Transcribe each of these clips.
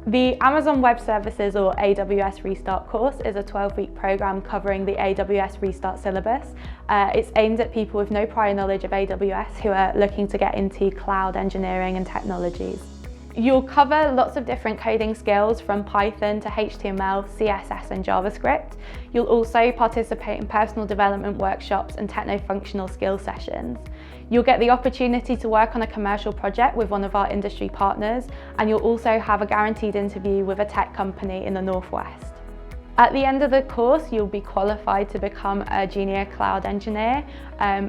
The Amazon Web Services or AWS Restart course is a 12-week program covering the AWS Restart syllabus. It's aimed at people with no prior knowledge of AWS who are looking to get into cloud engineering and technologies. You'll cover lots of different coding skills from Python to HTML, CSS and JavaScript. You'll also participate in personal development workshops and techno-functional skill sessions. You'll get the opportunity to work on a commercial project with one of our industry partners, and you'll also have a guaranteed interview with a tech company in the Northwest. At the end of the course, you'll be qualified to become a junior cloud engineer.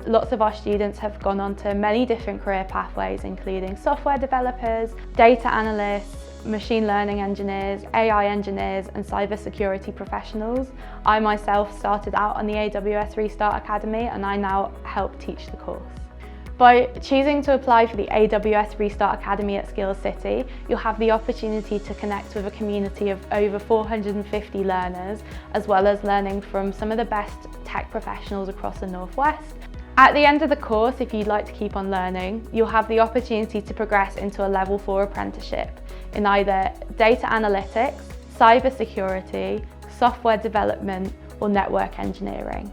Lots of our students have gone on to many different career pathways, including software developers, data analysts, machine learning engineers, AI engineers, and cybersecurity professionals. I myself started out on the AWS Restart Academy, and I now help teach the course. By choosing to apply for the AWS Restart Academy at Skills City, you'll have the opportunity to connect with a community of over 450 learners, as well as learning from some of the best tech professionals across the Northwest. At the end of the course, if you'd like to keep on learning, you'll have the opportunity to progress into a Level 4 apprenticeship in either data analytics, cybersecurity, software development, or network engineering.